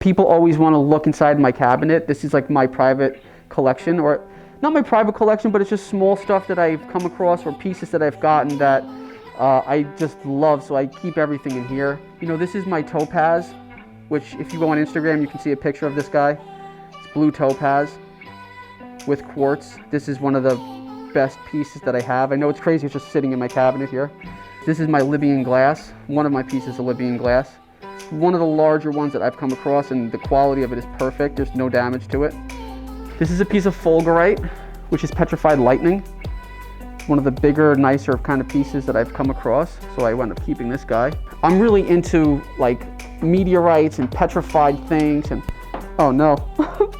People always want to look inside my cabinet. This is like my private collection, or not my private collection, but it's just small stuff that I've come across or pieces that I've gotten that I just love, so I keep everything in here. You know, this is my topaz, which if you go on Instagram, you can see a picture of this guy. It's blue topaz with quartz. This is one of the best pieces that I have. I know it's crazy, it's just sitting in my cabinet here. This is my Libyan glass, one of my pieces of Libyan glass. One of the larger ones that I've come across, and the quality of it is perfect. There's no damage to it. This is a piece of fulgurite, which is petrified lightning. It's one of the bigger, nicer kind of pieces that I've come across, so I wound up keeping this guy. I'm really into like meteorites and petrified things, and oh no. Oh,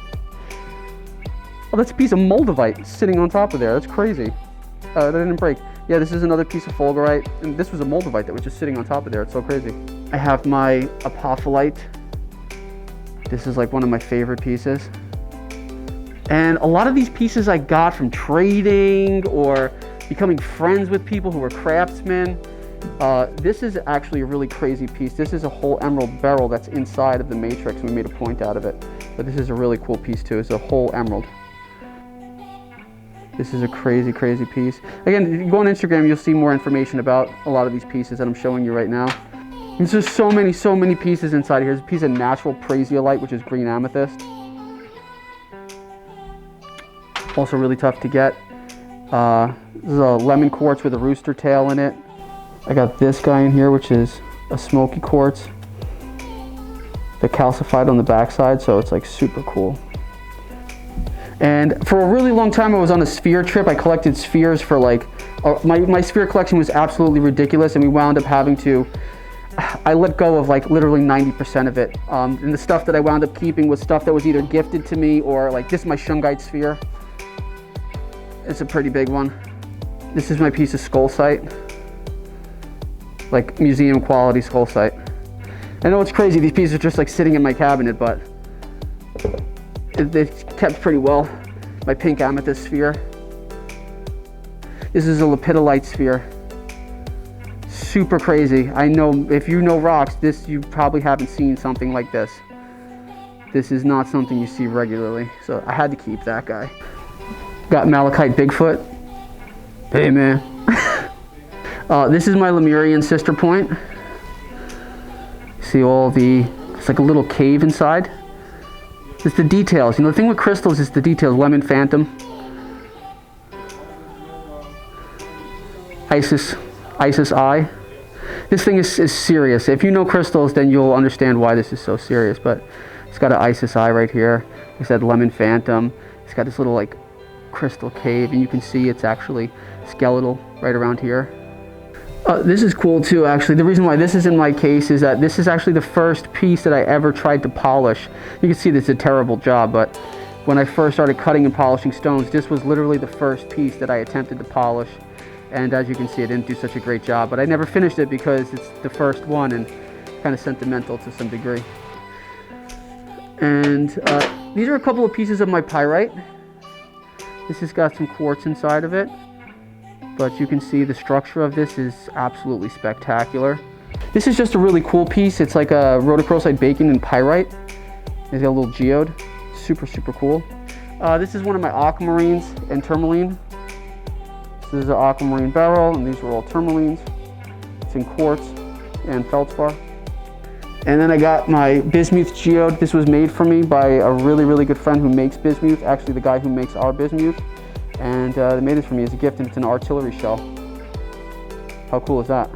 that's a piece of moldavite sitting on top of there. That's crazy. That didn't break. Yeah, this is another piece of fulgurite, and this was a moldavite that was just sitting on top of there. It's so crazy. I have my apophyllite. This is like one of my favorite pieces. And a lot of these pieces I got from trading or becoming friends with people who are craftsmen. This is actually a really crazy piece. This is a whole emerald beryl that's inside of the matrix, and we made a point out of it. But this is a really cool piece too. It's a whole emerald. This is a crazy, crazy piece. Again, if you go on Instagram, you'll see more information about a lot of these pieces that I'm showing you right now. There's just so many pieces inside here. There's a piece of natural prasiolite, which is green amethyst. Also really tough to get. This is a lemon quartz with a rooster tail in it. I got this guy in here, which is a smoky quartz. The calcified on the backside, so it's like super cool. And for a really long time, I was on a sphere trip. I collected spheres for like, my sphere collection was absolutely ridiculous, and we wound up having to, I let go of like literally 90% of it. And the stuff that I wound up keeping was stuff that was either gifted to me, or like this is my shungite sphere. It's a pretty big one. This is my piece of skullsite, like museum quality skullsite. I know it's crazy, these pieces are just like sitting in my cabinet, but it's kept pretty well. My pink amethyst sphere. This is a lepidolite sphere. Super crazy. I know if you know rocks, you probably haven't seen something like this. This is not something you see regularly, so I had to keep that guy. Got malachite Bigfoot. Hey man. This is my Lemurian sister point. See it's like a little cave inside. It's the details. You know, the thing with crystals is the details. Lemon Phantom. Isis Eye. This thing is serious. If you know crystals, then you'll understand why this is so serious. But it's got an Isis Eye right here. It's that Lemon Phantom. It's got this little like crystal cave, and you can see it's actually skeletal right around here. This is cool too, actually. The reason why this is in my case is that this is actually the first piece that I ever tried to polish. You can see this is a terrible job, but when I first started cutting and polishing stones, this was literally the first piece that I attempted to polish. And as you can see, I didn't do such a great job, but I never finished it because it's the first one and kind of sentimental to some degree. And these are a couple of pieces of my pyrite. This has got some quartz inside of it. But you can see the structure of this is absolutely spectacular. This is just a really cool piece. It's like a rhodochrosite bacon and pyrite. It's got a little geode. Super, super cool. This is one of my aquamarines and tourmaline. So this is an aquamarine beryl, and these were all tourmalines. It's in quartz and feldspar. And then I got my bismuth geode. This was made for me by a really, really good friend who makes bismuth. Actually, the guy who makes our bismuth. And they made this for me as a gift, and it's an artillery shell. How cool is that?